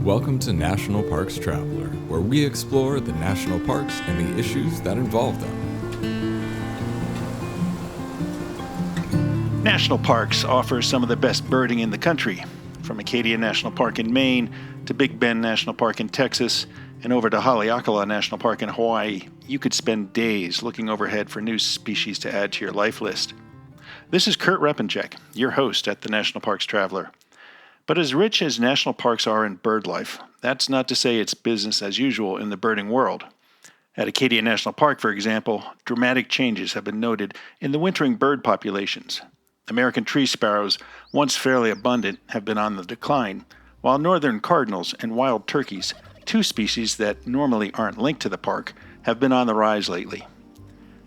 Welcome to National Parks Traveler, where we explore the national parks and the issues that involve them. National parks offer some of the best birding in the country. From Acadia National Park in Maine to Big Bend National Park in Texas and over to Haleakalā National Park in Hawaii, you could spend days looking overhead for new species to add to your life list. This is Kurt Repenchek, your host at the National Parks Traveler. But as rich as national parks are in bird life, that's not to say it's business as usual in the birding world. At Acadia National Park, for example, dramatic changes have been noted in the wintering bird populations. American tree sparrows, once fairly abundant, have been on the decline, while northern cardinals and wild turkeys, two species that normally aren't linked to the park, have been on the rise lately.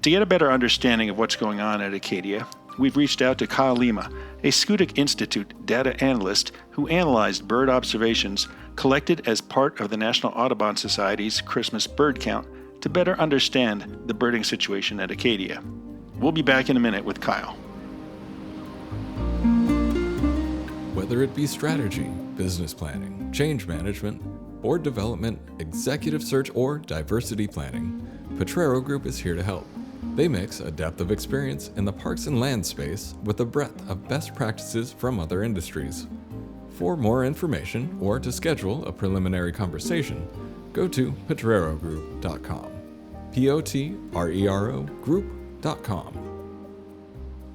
To get a better understanding of what's going on at Acadia, we've reached out to Kyle Lima, a Schoodic Institute data analyst who analyzed bird observations collected as part of the National Audubon Society's Christmas bird count to better understand the birding situation at Acadia. We'll be back in a minute with Kyle. Whether it be strategy, business planning, change management, board development, executive search, or diversity planning, Potrero Group is here to help. They mix a depth of experience in the parks and land space with a breadth of best practices from other industries. For more information or to schedule a preliminary conversation, go to potrerogroup.com. Potrero group.com.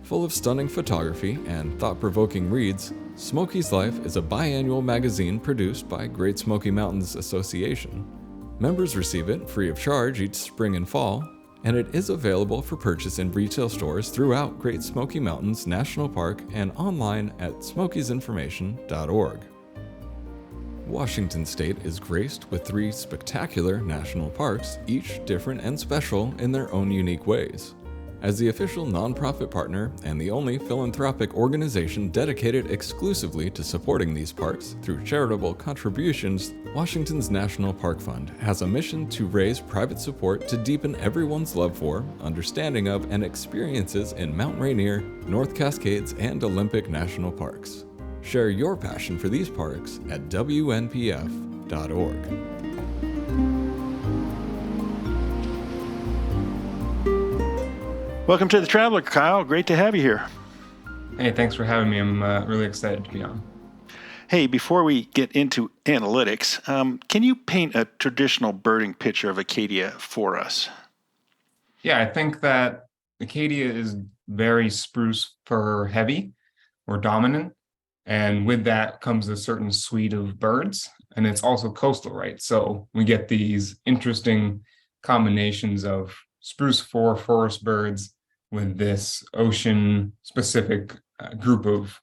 Full of stunning photography and thought-provoking reads, Smokey's Life is a biannual magazine produced by Great Smoky Mountains Association. Members receive it free of charge each spring and fall, and it is available for purchase in retail stores throughout Great Smoky Mountains National Park and online at smokiesinformation.org. Washington State is graced with 3 spectacular national parks, each different and special in their own unique ways. As the official nonprofit partner and the only philanthropic organization dedicated exclusively to supporting these parks through charitable contributions, Washington's National Park Fund has a mission to raise private support to deepen everyone's love for, understanding of, and experiences in Mount Rainier, North Cascades, and Olympic National Parks. Share your passion for these parks at WNPF.org. Welcome to the Traveler, Kyle. Great to have you here. Hey, thanks for having me. I'm really excited to be on. Hey, before we get into analytics, can you paint a traditional birding picture of Acadia for us? Yeah, I think that Acadia is very spruce fir heavy or dominant. And with that comes a certain suite of birds. And it's also coastal, right? So we get these interesting combinations of spruce fir forest birds with this ocean-specific group of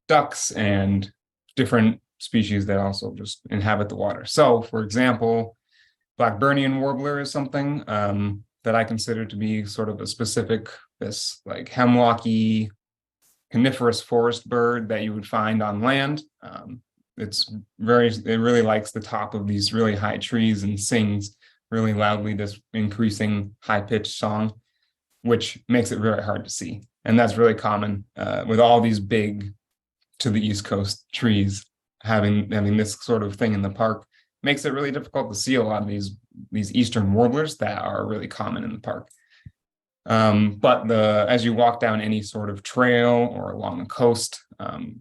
ducks and different species that also just inhabit the water. So, for example, Blackburnian warbler is something that I consider to be sort of a specific, this like hemlocky, coniferous forest bird that you would find on land. It really likes the top of these really high trees and sings really loudly this increasing high-pitched song, which makes it very hard to see. And that's really common with all these big, to the East Coast trees having this sort of thing in the park. Makes it really difficult to see a lot of these eastern warblers that are really common in the park. But as you walk down any sort of trail or along the coast,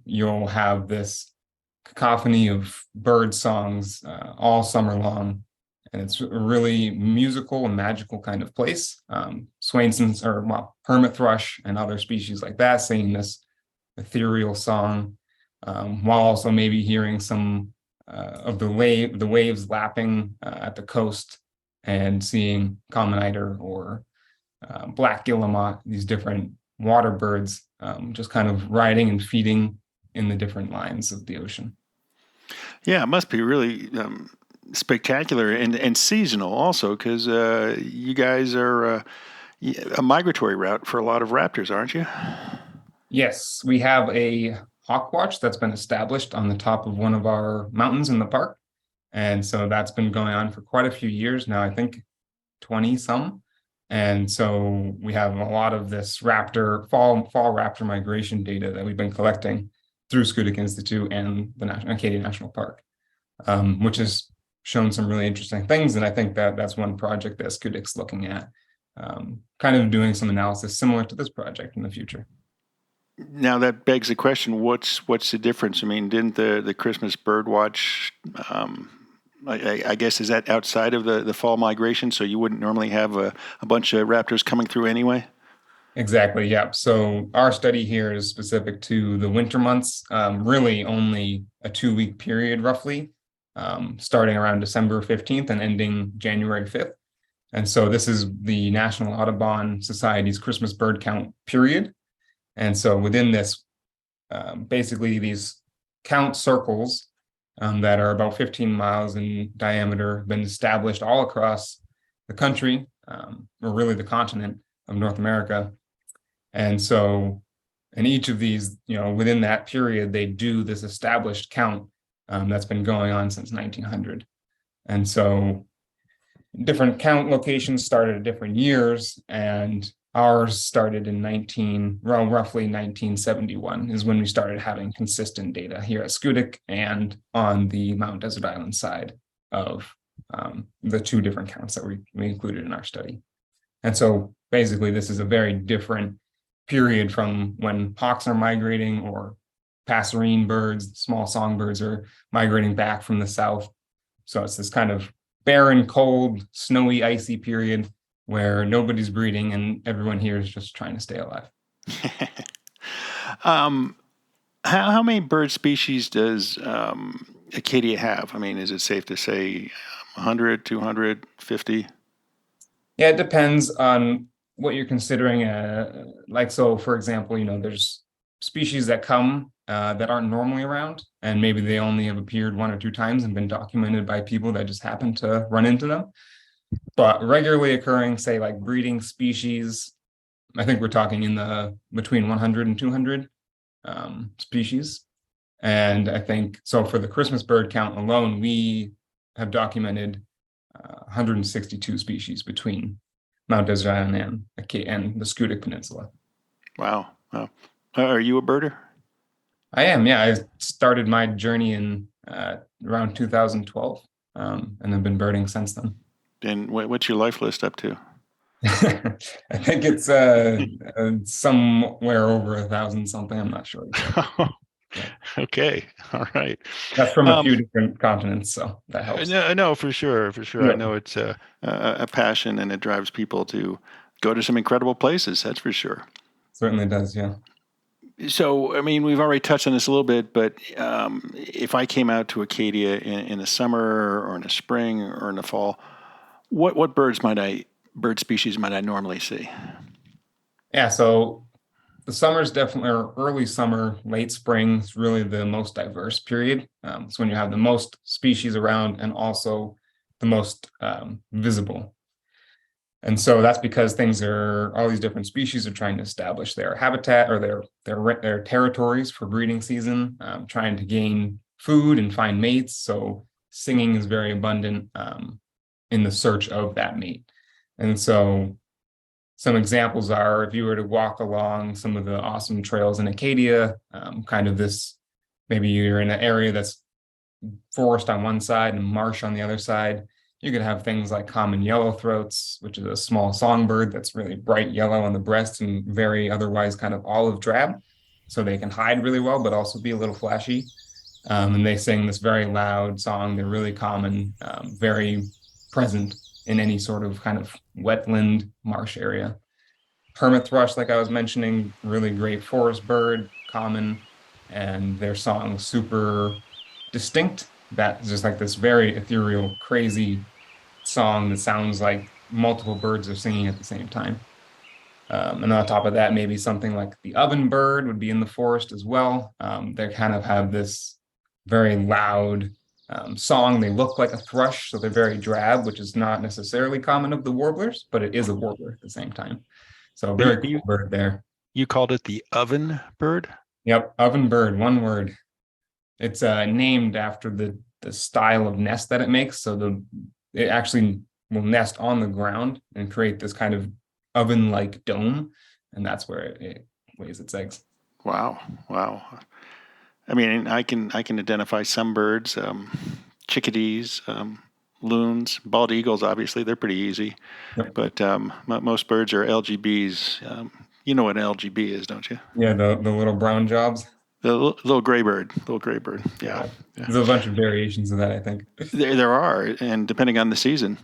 you'll have this cacophony of bird songs all summer long. And it's a really musical and magical kind of place. Swainson's, hermit thrush and other species like that singing this ethereal song, while also maybe hearing some of the waves lapping at the coast and seeing common eider or black guillemot, these different water birds just kind of riding and feeding in the different lines of the ocean. Yeah, it must be really spectacular and seasonal also, because you guys are a migratory route for a lot of raptors, aren't you? Yes, we have a hawk watch that's been established on the top of one of our mountains in the park. And so that's been going on for quite a few years now, I think 20 some. And so we have a lot of this fall raptor migration data that we've been collecting through Schoodic Institute and the Acadia National Park. which has shown some really interesting things. And I think that that's one project that Schoodic's looking at, kind of doing some analysis similar to this project in the future. Now that begs the question: what's the difference? I mean, didn't the Christmas bird watch? I guess is that outside of the fall migration, so you wouldn't normally have a bunch of raptors coming through anyway? Exactly. Yeah. So our study here is specific to the winter months, really only a 2-week period, roughly, starting around December 15th and ending January 5th. And so this is the National Audubon Society's Christmas bird count period. And so within this, basically these count circles that are about 15 miles in diameter have been established all across the country, or really the continent of North America. And so in each of these, within that period, they do this established count that's been going on since 1900. And so different count locations started at different years, and ours started in roughly 1971 is when we started having consistent data here at Schoodic and on the Mount Desert Island side of the 2 different counts that we included in our study. And so basically this is a very different period from when hawks are migrating or passerine birds, small songbirds are migrating back from the south. So it's this kind of barren, cold, snowy, icy period where nobody's breeding and everyone here is just trying to stay alive. How many bird species does Acadia have? I mean, is it safe to say 100, 250? Yeah, it depends on what you're considering. So for example, there's species that come that aren't normally around, and maybe they only have appeared 1 or 2 times and been documented by people that just happen to run into them. But regularly occurring, say like breeding species, I think we're talking in the between 100 and 200 species. And I think so for the Christmas bird count alone, we have documented 162 species between Mount Desert Island and the Schoodic Peninsula. Wow. Are you a birder? I am, yeah. I started my journey in around 2012, and have been birding since then. And what's your life list up to? I think it's somewhere over 1,000 something. I'm not sure. Yeah. Okay. All right. That's from a few different continents, so that helps. No, for sure. Yeah. I know it's a passion, and it drives people to go to some incredible places. That's for sure. Certainly does, yeah. So, I mean, we've already touched on this a little bit, but if I came out to Acadia in the summer or in the spring or in the fall, what bird species might I normally see? Yeah, so the summer's definitely, or early summer, late spring is really the most diverse period. It's when you have the most species around and also the most visible. And so that's because all these different species are trying to establish their habitat or their territories for breeding season, trying to gain food and find mates. So singing is very abundant in the search of that mate. And so some examples are, if you were to walk along some of the awesome trails in Acadia, kind of this, maybe you're in an area that's forest on one side and marsh on the other side, you could have things like common yellowthroats, which is a small songbird that's really bright yellow on the breast and very otherwise kind of olive drab. So they can hide really well, but also be a little flashy. And they sing this very loud song. They're really common, very present in any sort of kind of wetland marsh area. Hermit thrush, like I was mentioning, really great forest bird, common, and their song super distinct. That's just like this very ethereal, crazy song that sounds like multiple birds are singing at the same time. And on top of that, maybe something like the oven bird would be in the forest as well. They kind of have this very loud song. They look like a thrush, so they're very drab, which is not necessarily common of the warblers, but it is a warbler at the same time. So very cool bird there. You called it the oven bird? Yep, oven bird, one word. It's named after the style of nest that it makes. So it actually will nest on the ground and create this kind of oven-like dome, and that's where it lays its eggs. Wow. I mean, I can identify some birds. chickadees, loons, bald eagles. Obviously, they're pretty easy. Yep. But most birds are LGBs. You know what an LGB is, don't you? Yeah, the little brown jobs. The little gray bird. Little gray bird. Yeah. There's a bunch of variations of that, I think. There are, and depending on the season.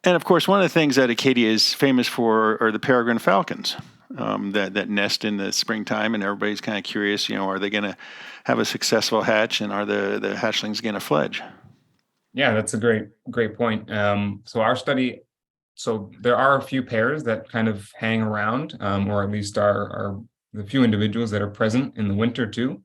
And of course, one of the things that Acadia is famous for are the peregrine falcons that nest in the springtime, and everybody's kind of curious, are they going to have a successful hatch, and are the hatchlings going to fledge? Yeah, that's a great point. So our study, so there are a few pairs that kind of hang around, or at least are the few individuals that are present in the winter too.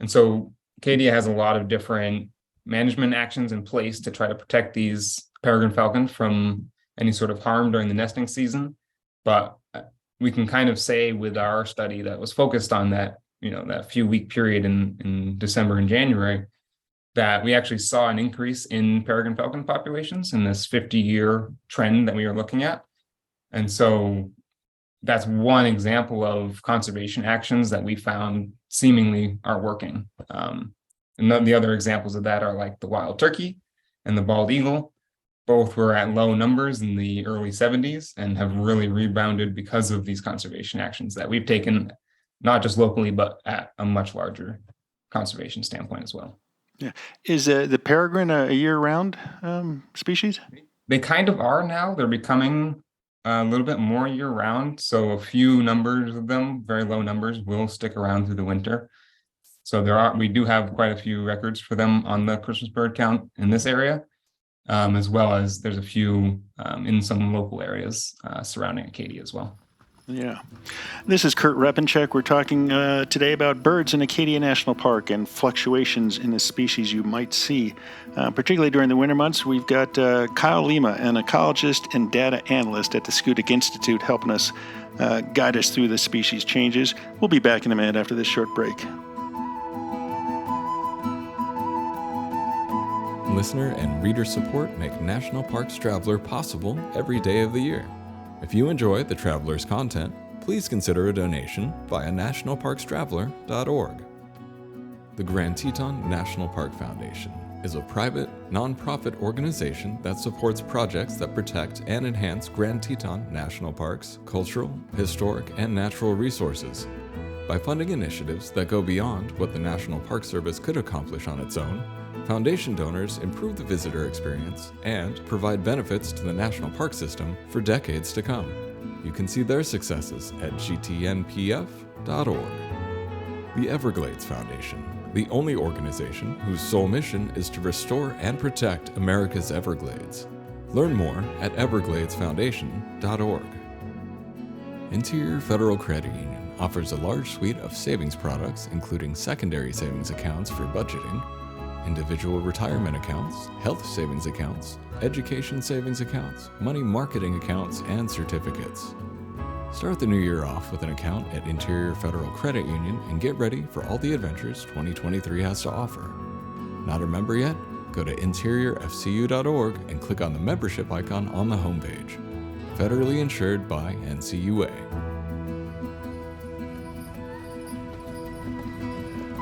And so Acadia has a lot of different management actions in place to try to protect these peregrine falcon from any sort of harm during the nesting season. But we can kind of say with our study that was focused on that, that few week period in December and January, that we actually saw an increase in peregrine falcon populations in this 50-year trend that we are looking at. And so that's one example of conservation actions that we found seemingly are working. And the other examples of that are like the wild turkey and the bald eagle. Both were at low numbers in the early 70s and have really rebounded because of these conservation actions that we've taken, not just locally, but at a much larger conservation standpoint as well. Yeah. Is the peregrine a year-round species? They kind of are now. They're becoming a little bit more year-round. So a few numbers of them, very low numbers, will stick around through the winter. So we do have quite a few records for them on the Christmas bird count in this area, as well as there's a few in some local areas surrounding Acadia as well. Yeah. This is Kurt Repenchek. We're talking today about birds in Acadia National Park and fluctuations in the species you might see, particularly during the winter months. We've got Kyle Lima, an ecologist and data analyst at the Schoodic Institute, helping us guide us through the species changes. We'll be back in a minute after this short break. Listener and reader support make National Parks Traveler possible every day of the year. If you enjoy the Traveler's content, please consider a donation via nationalparkstraveler.org. The Grand Teton National Park Foundation is a private, nonprofit organization that supports projects that protect and enhance Grand Teton National Park's cultural, historic, and natural resources. By funding initiatives that go beyond what the National Park Service could accomplish on its own, Foundation donors improve the visitor experience and provide benefits to the National Park System for decades to come. You can see their successes at gtnpf.org. The Everglades Foundation, the only organization whose sole mission is to restore and protect America's Everglades. Learn more at evergladesfoundation.org. Interior Federal Credit Union offers a large suite of savings products, including secondary savings accounts for budgeting, individual retirement accounts, health savings accounts, education savings accounts, money marketing accounts, and certificates. Start the new year off with an account at Interior Federal Credit Union and get ready for all the adventures 2023 has to offer. Not a member yet? Go to interiorfcu.org and click on the membership icon on the homepage. Federally insured by NCUA.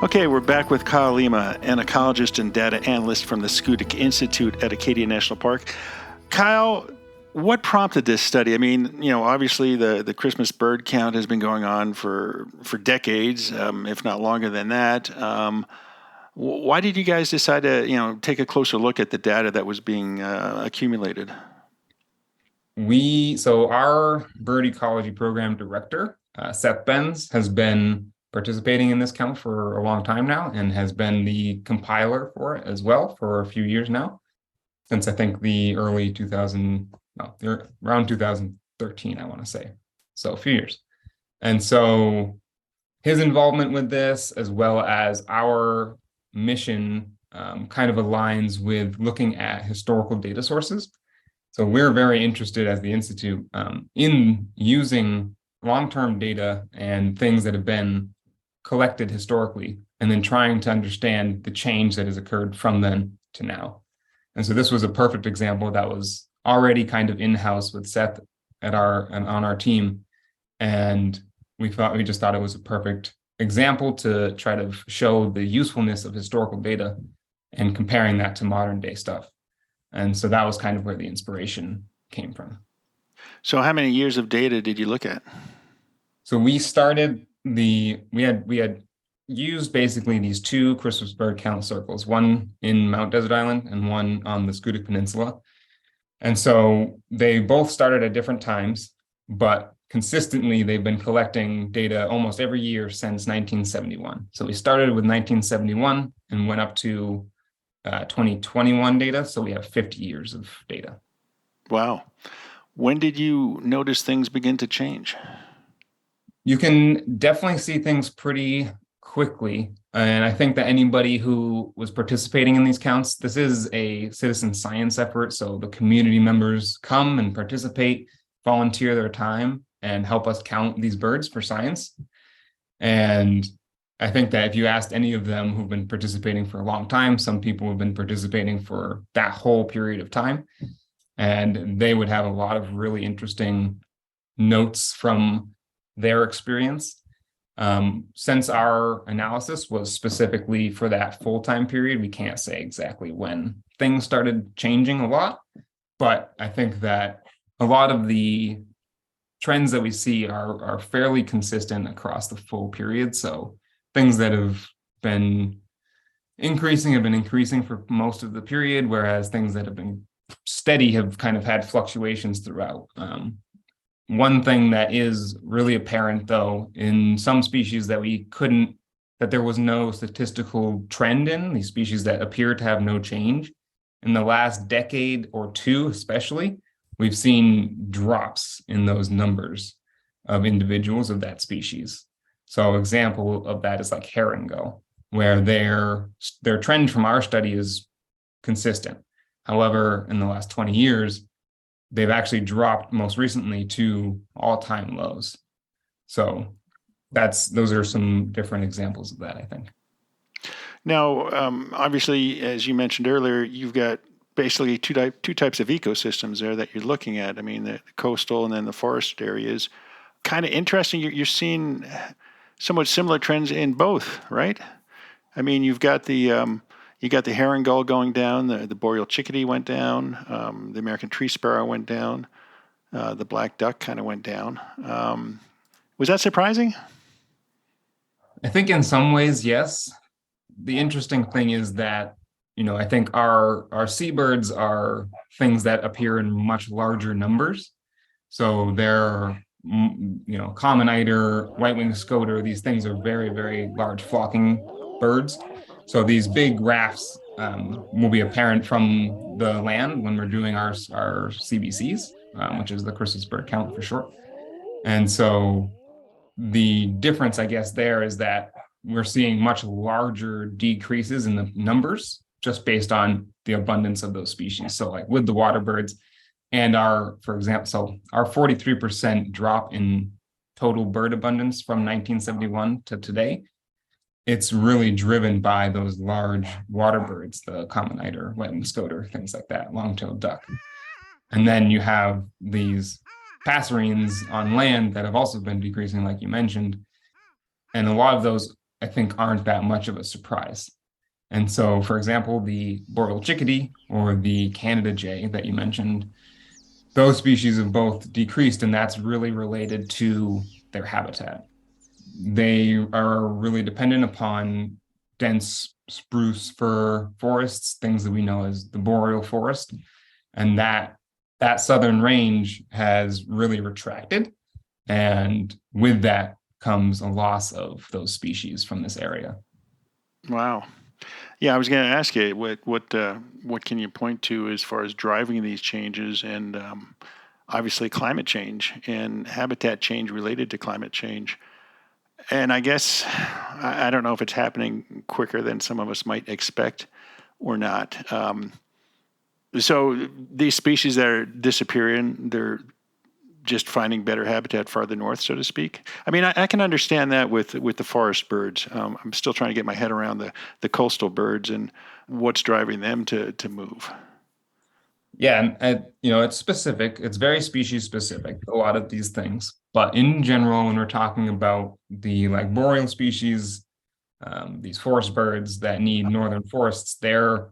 Okay, we're back with Kyle Lima, an ecologist and data analyst from the Schoodic Institute at Acadia National Park. Kyle, what prompted this study? I mean, obviously the Christmas bird count has been going on for decades, if not longer than that. Why did you guys decide to, take a closer look at the data that was being accumulated? So our bird ecology program director, Seth Benz, has been participating in this count for a long time now and has been the compiler for it as well for a few years now, since I think around 2013, I want to say. So a few years. And so his involvement with this, as well as our mission, kind of aligns with looking at historical data sources. So we're very interested as the Institute in using long-term data and things that have been collected historically, and then trying to understand the change that has occurred from then to now. And so this was a perfect example that was already kind of in-house with Seth on our team. And we just thought it was a perfect example to try to show the usefulness of historical data and comparing that to modern day stuff. And so that was kind of where the inspiration came from. So how many years of data did you look at? So we started we had used basically these two Christmas bird count circles, one in Mount Desert Island and one on the Schoodic Peninsula. And so they both started at different times, but consistently they've been collecting data almost every year since 1971. So we started with 1971 and went up to 2021 data. So we have 50 years of data. Wow. When did you notice things begin to change? You can definitely see things pretty quickly. And I think that anybody who was participating in these counts, this is a citizen science effort. So the community members come and participate, volunteer their time, and help us count these birds for science. And I think that if you asked any of them who've been participating for a long time, some people have been participating for that whole period of time, and they would have a lot of really interesting notes from their experience. Since our analysis was specifically for that full-time period, we can't say exactly when things started changing a lot, but I think that a lot of the trends that we see are fairly consistent across the full period. So things that have been increasing for most of the period, whereas things that have been steady have kind of had fluctuations throughout. One thing that is really apparent, though, in some species that there was no statistical trend in, these species that appear to have no change, in the last decade or two especially, we've seen drops in those numbers of individuals of that species. So example of that is like herring gull, where their trend from our study is consistent. However, in the last 20 years, they've actually dropped most recently to all-time lows. So those are some different examples of that, I think. Now, obviously, as you mentioned earlier, you've got basically two types of ecosystems there that you're looking at. I mean, the coastal and then the forest areas. Kind of interesting. You're seeing somewhat similar trends in both, right? I mean, you've got the herring gull going down, the boreal chickadee went down, the American tree sparrow went down, the black duck kind of went down. Was that surprising? I think in some ways, yes. The interesting thing is that, I think our seabirds are things that appear in much larger numbers. So they're, common eider, white-winged scoter, these things are very, very large flocking birds. So these big rafts will be apparent from the land when we're doing our CBCs, which is the Christmas bird count for short. And so the difference, I guess, there is that we're seeing much larger decreases in the numbers just based on the abundance of those species. So like with the water birds and our 43% drop in total bird abundance from 1971 to today, it's really driven by those large water birds, the common eider, white-winged scoter, things like that, long-tailed duck. And then you have these passerines on land that have also been decreasing, like you mentioned. And a lot of those, I think, aren't that much of a surprise. And so, for example, the boreal chickadee or the Canada jay that you mentioned, those species have both decreased, and that's really related to their habitat. They are really dependent upon dense spruce fir forests, things that we know as the boreal forest. And that southern range has really retracted. And with that comes a loss of those species from this area. Wow. Yeah, I was going to ask you what can you point to as far as driving these changes, and obviously climate change and habitat change related to climate change. And I guess I don't know if it's happening quicker than some of us might expect or not. So these species that are disappearing, they're just finding better habitat farther north, so to speak. I mean, I can understand that with the forest birds. I'm still trying to get my head around the coastal birds and what's driving them to move. Yeah, and it's specific. It's very species specific, a lot of these things. But in general, when we're talking about the boreal species, these forest birds that need northern forests, their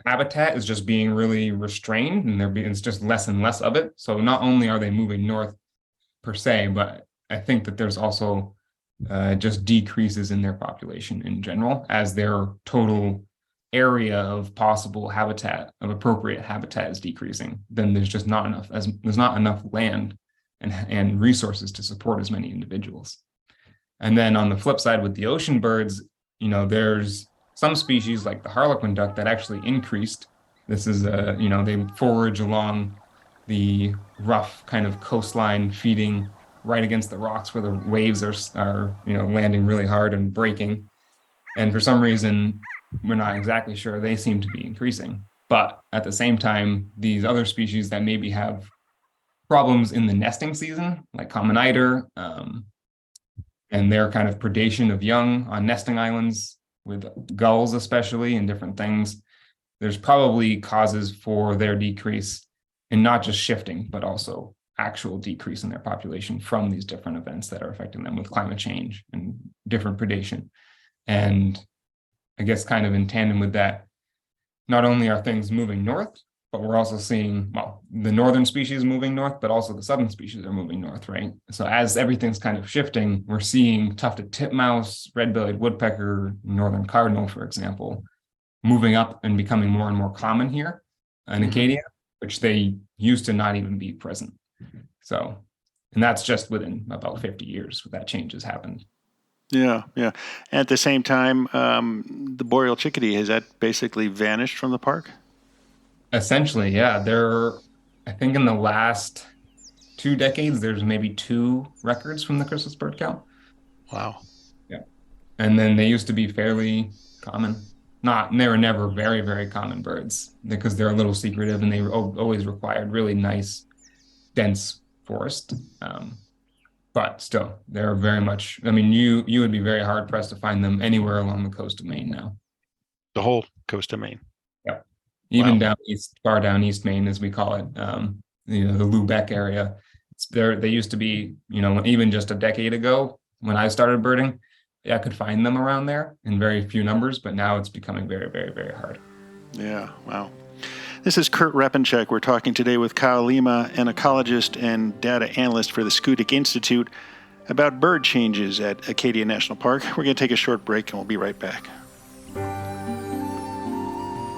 habitat is just being really restrained, and it's just less and less of it. So not only are they moving north per se, but I think that there's also just decreases in their population in general as their total area of possible habitat, of appropriate habitat, is decreasing. Then there's just not enough, as there's not enough land and resources to support as many individuals. And then on the flip side with the ocean birds, there's some species like the harlequin duck that actually increased. This is they forage along the rough kind of coastline, feeding right against the rocks where the waves are landing really hard and breaking. And for some reason, we're not exactly sure, they seem to be increasing. But at the same time, these other species that maybe have problems in the nesting season, like common eider, and their kind of predation of young on nesting islands with gulls especially and different things, there's probably causes for their decrease in not just shifting, but also actual decrease in their population from these different events that are affecting them with climate change and different predation. And I guess kind of in tandem with that, not only are things moving north, but we're also seeing, the northern species moving north, but also the southern species are moving north, right? So as everything's kind of shifting, we're seeing tufted titmouse, red-bellied woodpecker, northern cardinal, for example, moving up and becoming more and more common here in Acadia, which they used to not even be present. So, and that's just within about 50 years that change has happened. Yeah. At the same time, the boreal chickadee, has that basically vanished from the park? Essentially, yeah. I think in the last 2 decades, there's maybe 2 records from the Christmas bird count. Wow. Yeah. And then they used to be fairly common. They were never very, very common birds because they're a little secretive and they always required really nice, dense forest. But still, they're very much, you would be very hard pressed to find them anywhere along the coast of Maine now. The whole coast of Maine. Yeah. Even down east, far down East Maine, as we call it, the Lubeck area. They used to be, even just a decade ago when I started birding, I could find them around there in very few numbers, but now it's becoming very, very, very hard. Yeah, wow. This is Kurt Repenchek. We're talking today with Kyle Lima, an ecologist and data analyst for the Schoodic Institute, about bird changes at Acadia National Park. We're going to take a short break and we'll be right back.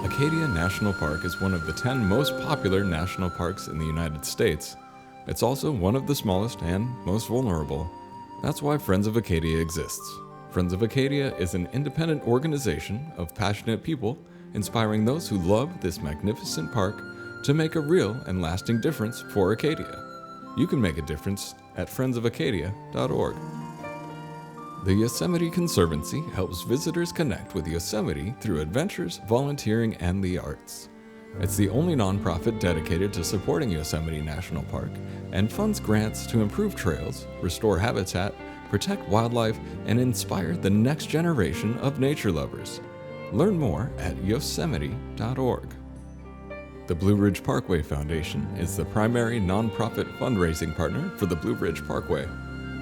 Acadia National Park is one of the 10 most popular national parks in the United States. It's also one of the smallest and most vulnerable. That's why Friends of Acadia exists. Friends of Acadia is an independent organization of passionate people inspiring those who love this magnificent park to make a real and lasting difference for Acadia. You can make a difference at friendsofacadia.org. The Yosemite Conservancy helps visitors connect with Yosemite through adventures, volunteering, and the arts. It's the only nonprofit dedicated to supporting Yosemite National Park and funds grants to improve trails, restore habitat, protect wildlife, and inspire the next generation of nature lovers. Learn more at yosemite.org. The Blue Ridge Parkway Foundation is the primary nonprofit fundraising partner for the Blue Ridge Parkway.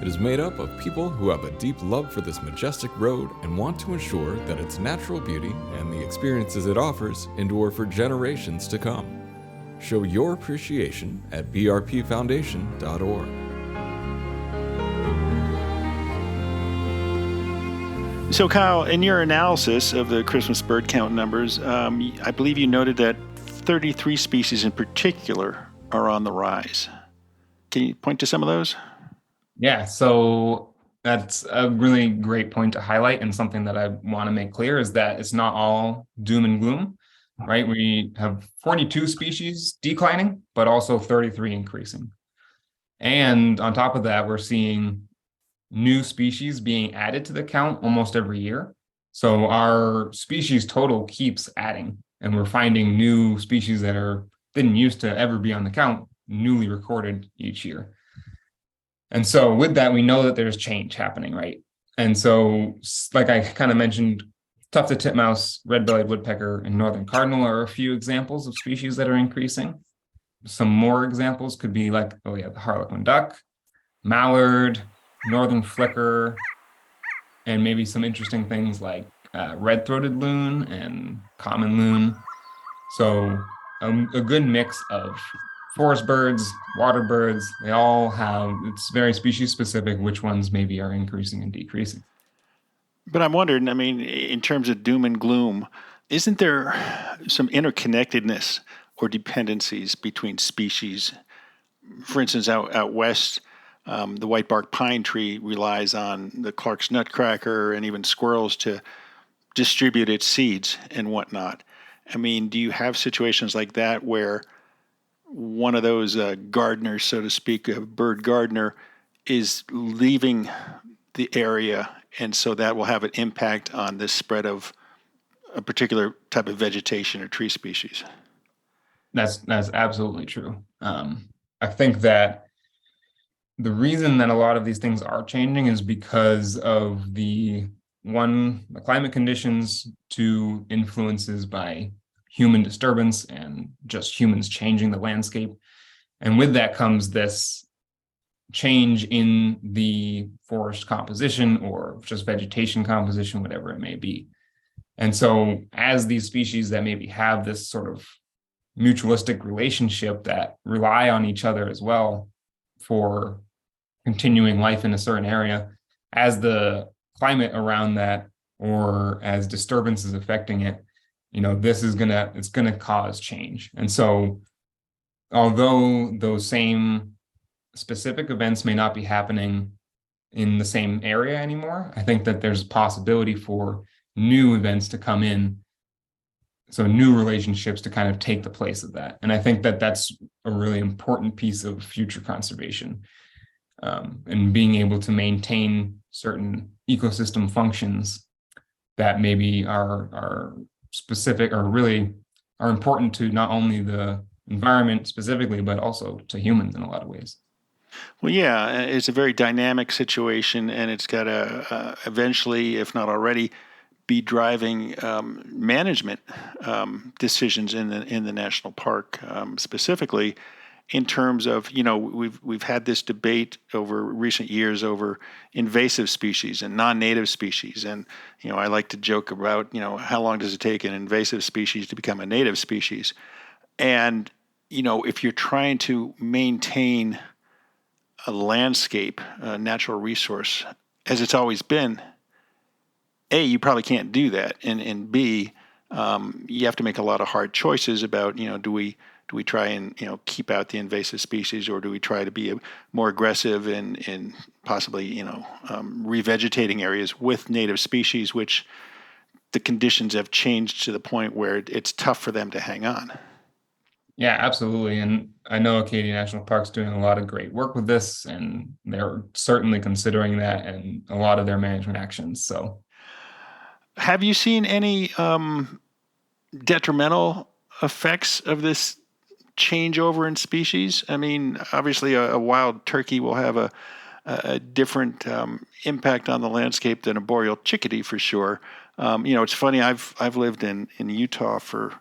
It is made up of people who have a deep love for this majestic road and want to ensure that its natural beauty and the experiences it offers endure for generations to come. Show your appreciation at brpfoundation.org. So, Kyle, in your analysis of the Christmas bird count numbers, I believe you noted that 33 species in particular are on the rise. Can you point to some of those? Yeah, so that's a really great point to highlight, and something that I want to make clear is that it's not all doom and gloom, right? We have 42 species declining, but also 33 increasing. And on top of that, we're seeing new species being added to the count almost every year. So our species total keeps adding, and we're finding new species that didn't used to ever be on the count, newly recorded each year. And so with that, we know that there's change happening, right? And so, like I kind of mentioned, tufted titmouse, red-bellied woodpecker, and northern cardinal are a few examples of species that are increasing. Some more examples could be like, the harlequin duck, mallard, northern flicker, and maybe some interesting things like red-throated loon and common loon. So a good mix of forest birds, water birds, they all have, it's very species specific, which ones maybe are increasing and decreasing. But I'm wondering, I mean, in terms of doom and gloom, isn't there some interconnectedness or dependencies between species? For instance, out west, the whitebark pine tree relies on the Clark's nutcracker and even squirrels to distribute its seeds and whatnot. I mean, do you have situations like that where one of those gardeners, so to speak, a bird gardener, is leaving the area, and so that will have an impact on the spread of a particular type of vegetation or tree species? That's absolutely true. I think that the reason that a lot of these things are changing is because of the climate conditions, two, influences by human disturbance and just humans changing the landscape. And with that comes this change in the forest composition or just vegetation composition, whatever it may be. And so as these species that maybe have this sort of mutualistic relationship that rely on each other as well for continuing life in a certain area, as the climate around that or as disturbance is affecting it, it's gonna cause change. And so although those same specific events may not be happening in the same area anymore, I think that there's a possibility for new events to come in, so new relationships to kind of take the place of that. And I think that that's a really important piece of future conservation, and being able to maintain certain ecosystem functions that maybe are specific or really are important to not only the environment specifically, but also to humans in a lot of ways. Well, yeah, it's a very dynamic situation, and it's got to eventually, if not already, be driving management decisions in the national park, specifically in terms of, we've had this debate over recent years over invasive species and non-native species, and I like to joke about how long does it take an invasive species to become a native species, and if you're trying to maintain a landscape, a natural resource, as it's always been, A, you probably can't do that, and B, you have to make a lot of hard choices about, do we try and keep out the invasive species, or do we try to be more aggressive in possibly revegetating areas with native species, which the conditions have changed to the point where it's tough for them to hang on. Yeah, absolutely. And I know Acadia National Park's doing a lot of great work with this, and they're certainly considering that in a lot of their management actions. So, have you seen any detrimental effects of this changeover in species? I mean, obviously, a wild turkey will have a different impact on the landscape than a boreal chickadee, for sure. It's funny. I've lived in Utah for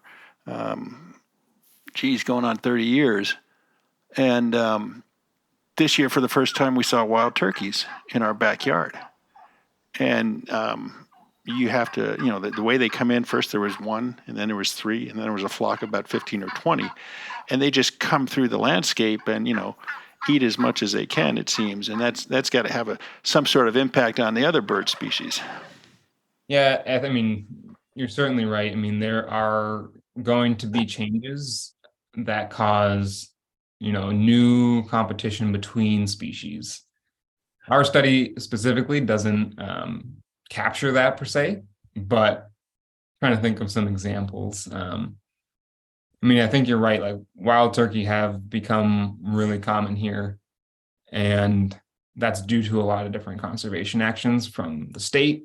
going on 30 years. And this year, for the first time, we saw wild turkeys in our backyard. And you have to, the way they come in, first there was one, and then there was three, and then there was a flock of about 15 or 20. And they just come through the landscape and, eat as much as they can, it seems. And that's got to have some sort of impact on the other bird species. Yeah, I mean, you're certainly right. I mean, there are going to be changes that cause, new competition between species. Our study specifically doesn't capture that per se, but trying to think of some examples. I think you're right. Like wild turkey have become really common here, and that's due to a lot of different conservation actions from the state.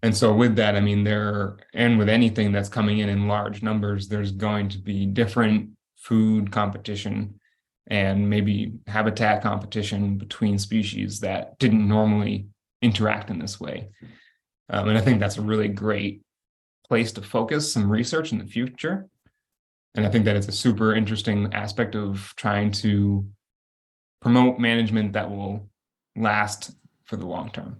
And so with that, and with anything that's coming in large numbers, there's going to be different food competition and maybe habitat competition between species that didn't normally interact in this way. And I think that's a really great place to focus some research in the future. And I think that it's a super interesting aspect of trying to promote management that will last for the long term.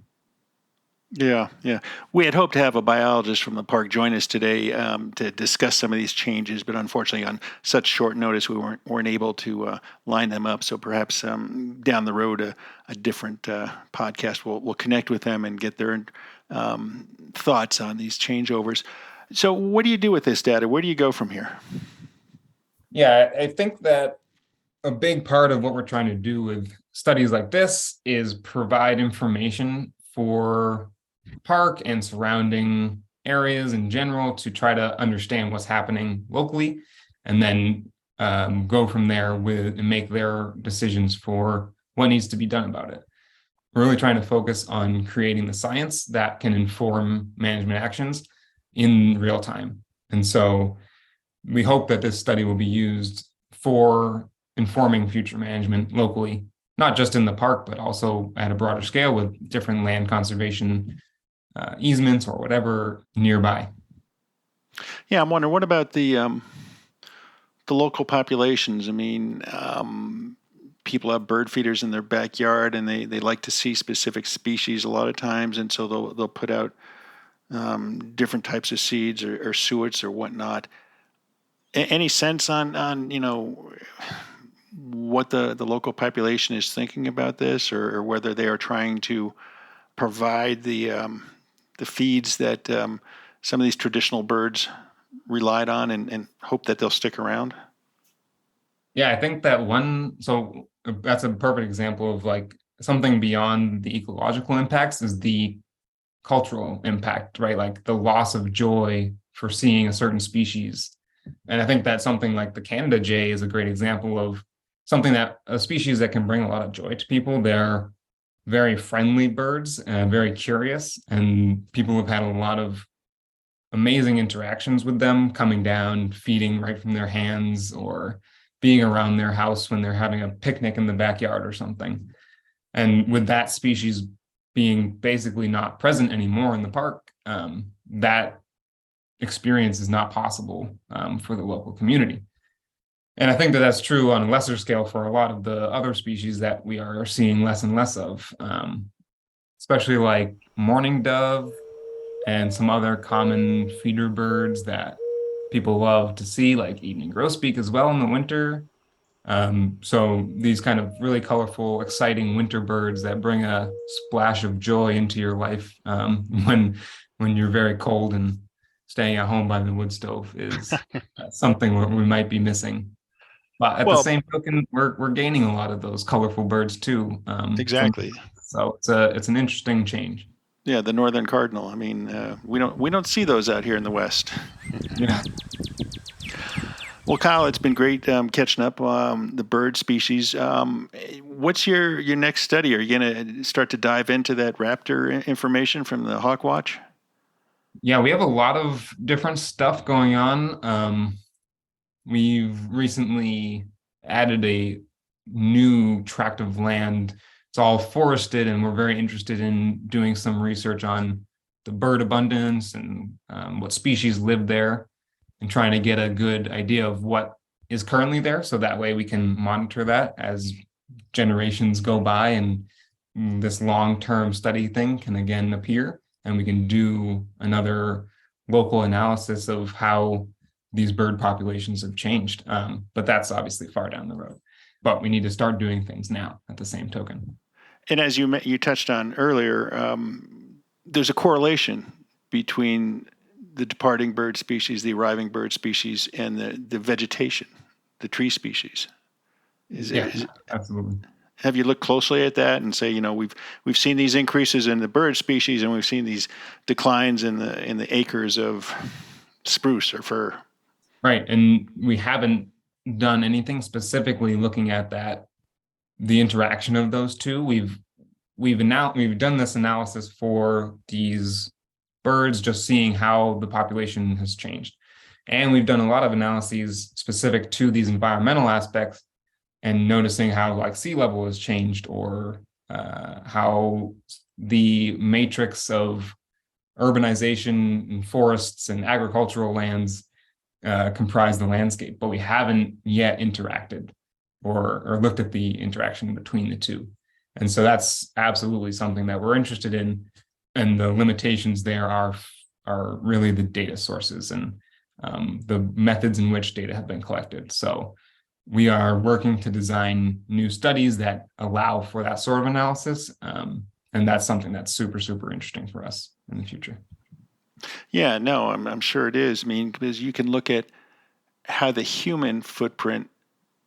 Yeah, yeah. We had hoped to have a biologist from the park join us today to discuss some of these changes, but unfortunately, on such short notice, we weren't able to line them up. So perhaps down the road, a different podcast will connect with them and get their thoughts on these changeovers. So, what do you do with this data? Where do you go from here? Yeah, I think that a big part of what we're trying to do with studies like this is provide information for park and surrounding areas in general to try to understand what's happening locally, and then go from there and make their decisions for what needs to be done about it. We're really trying to focus on creating the science that can inform management actions in real time. And so we hope that this study will be used for informing future management locally, not just in the park, but also at a broader scale with different land conservation easements or whatever nearby. Yeah, I'm wondering, what about the local populations? I mean, people have bird feeders in their backyard, and they like to see specific species a lot of times, and so they'll put out different types of seeds or suets or whatnot. Any sense on what the local population is thinking about this, or whether they are trying to provide the feeds that some of these traditional birds relied on, and hope that they'll stick around? Yeah, I think that so that's a perfect example of like something beyond the ecological impacts is the cultural impact, right? Like the loss of joy for seeing a certain species. And I think that something like the Canada jay is a great example of a species that can bring a lot of joy to people. They're very friendly birds, very curious, and people have had a lot of amazing interactions with them, coming down, feeding right from their hands, or being around their house when they're having a picnic in the backyard or something. And with that species being basically not present anymore in the park, that experience is not possible for the local community. And I think that that's true on a lesser scale for a lot of the other species that we are seeing less and less of, especially like mourning dove and some other common feeder birds that people love to see, like evening grosbeak as well in the winter. So these kind of really colorful, exciting winter birds that bring a splash of joy into your life when you're very cold and staying at home by the wood stove is something we might be missing. But at the same token, we're gaining a lot of those colorful birds too. Exactly. So it's an interesting change. Yeah, the northern cardinal. I mean, we don't see those out here in the West. Yeah. Well, Kyle, it's been great catching up the bird species. What's your next study? Are you going to start to dive into that raptor information from the Hawk Watch? Yeah, we have a lot of different stuff going on. We've recently added a new tract of land. It's all forested, and we're very interested in doing some research on the bird abundance and what species live there, and trying to get a good idea of what is currently there. So that way we can monitor that as generations go by and this long-term study thing can again appear, and we can do another local analysis of how these bird populations have changed. But that's obviously far down the road. But we need to start doing things now at the same token. And as you touched on earlier, there's a correlation between the departing bird species, the arriving bird species, and the vegetation, the tree species. Absolutely. Have you looked closely at that and say, we've seen these increases in the bird species, and we've seen these declines in the acres of spruce or fir? Right, and we haven't done anything specifically looking at that, the interaction of those two. We've done this analysis for these birds, just seeing how the population has changed. And we've done a lot of analyses specific to these environmental aspects and noticing how like sea level has changed, or how the matrix of urbanization and forests and agricultural lands comprise the landscape. But we haven't yet interacted or looked at the interaction between the two. And so that's absolutely something that we're interested in. and the limitations there are really the data sources and the methods in which data have been collected. So we are working to design new studies that allow for that sort of analysis. And that's something that's super, super interesting for us in the future. Yeah, no, I'm sure it is. I mean, because you can look at how the human footprint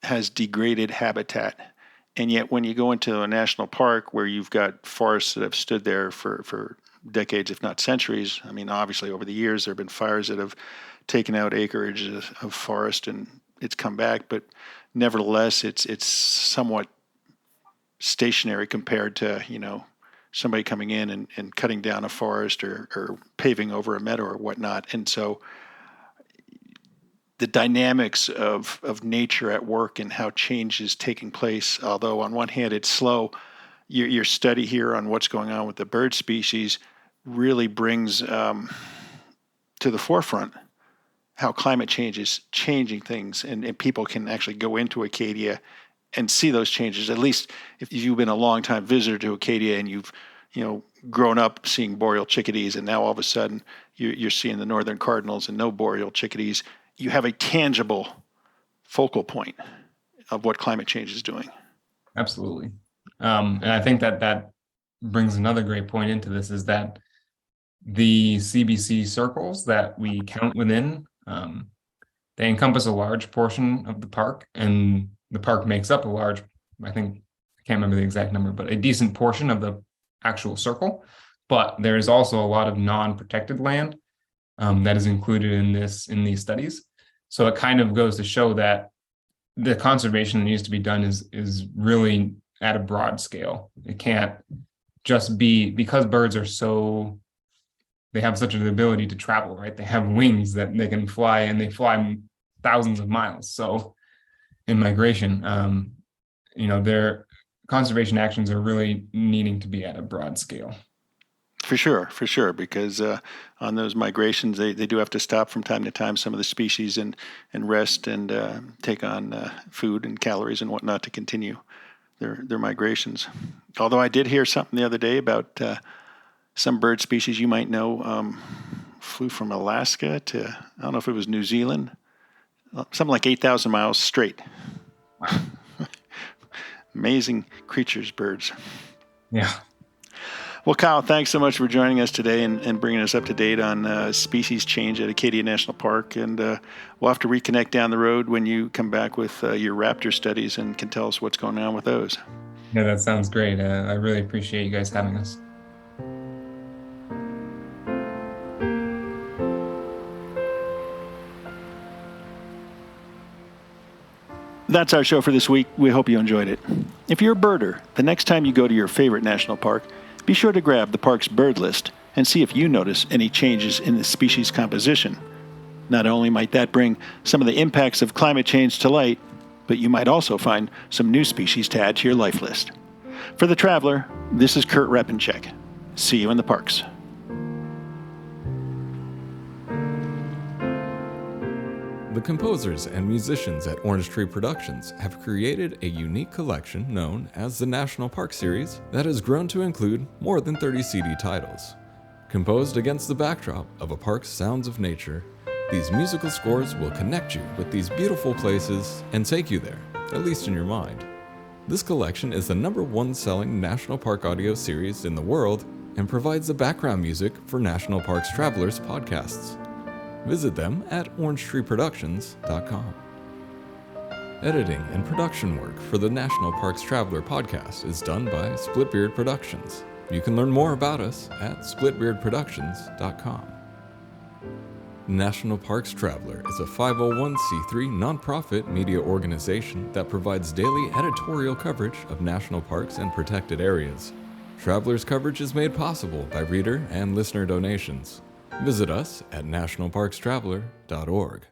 has degraded habitat. And yet when you go into a national park where you've got forests that have stood there for decades, if not centuries, I mean, obviously over the years there have been fires that have taken out acreage of forest and it's come back, but nevertheless it's somewhat stationary compared to, somebody coming in and cutting down a forest or paving over a meadow or whatnot. And so the dynamics of nature at work and how change is taking place, although on one hand it's slow, your study here on what's going on with the bird species really brings to the forefront how climate change is changing things, and people can actually go into Acadia and see those changes. At least if you've been a long-time visitor to Acadia and you've grown up seeing boreal chickadees, and now all of a sudden you're seeing the northern cardinals and no boreal chickadees, you have a tangible focal point of what climate change is doing. Absolutely. And I think that brings another great point into this, is that the CBC circles that we count within, they encompass a large portion of the park, and the park makes up I can't remember the exact number, but a decent portion of the actual circle. But there is also a lot of non-protected land that is included in these studies. So it kind of goes to show that the conservation that needs to be done is really at a broad scale. It can't just be because birds are they have such an ability to travel, right? They have wings that they can fly, and they fly thousands of miles. So in migration, their conservation actions are really needing to be at a broad scale. For sure, because on those migrations, they do have to stop from time to time, some of the species, and rest and take on food and calories and whatnot to continue their migrations. Although I did hear something the other day about some bird species you might know flew from Alaska to, I don't know if it was New Zealand, something like 8,000 miles straight. Wow. Amazing creatures, birds. Yeah. Well, Kyle, thanks so much for joining us today and bringing us up to date on species change at Acadia National Park. And we'll have to reconnect down the road when you come back with your raptor studies and can tell us what's going on with those. Yeah, that sounds great. I really appreciate you guys having us. That's our show for this week. We hope you enjoyed it. If you're a birder, the next time you go to your favorite national park, be sure to grab the park's bird list and see if you notice any changes in the species composition. Not only might that bring some of the impacts of climate change to light, but you might also find some new species to add to your life list. For The Traveler, this is Kurt Repenchek. See you in the parks. The composers and musicians at Orange Tree Productions have created a unique collection known as the National Park Series that has grown to include more than 30 CD titles. Composed against the backdrop of a park's sounds of nature, these musical scores will connect you with these beautiful places and take you there, at least in your mind. This collection is the #1 selling National Park audio series in the world and provides the background music for National Parks Travelers podcasts. Visit them at orangetreeproductions.com. Editing and production work for the National Parks Traveler podcast is done by Splitbeard Productions. You can learn more about us at splitbeardproductions.com. National Parks Traveler is a 501c3 nonprofit media organization that provides daily editorial coverage of national parks and protected areas. Traveler's coverage is made possible by reader and listener donations. Visit us at nationalparkstraveler.org.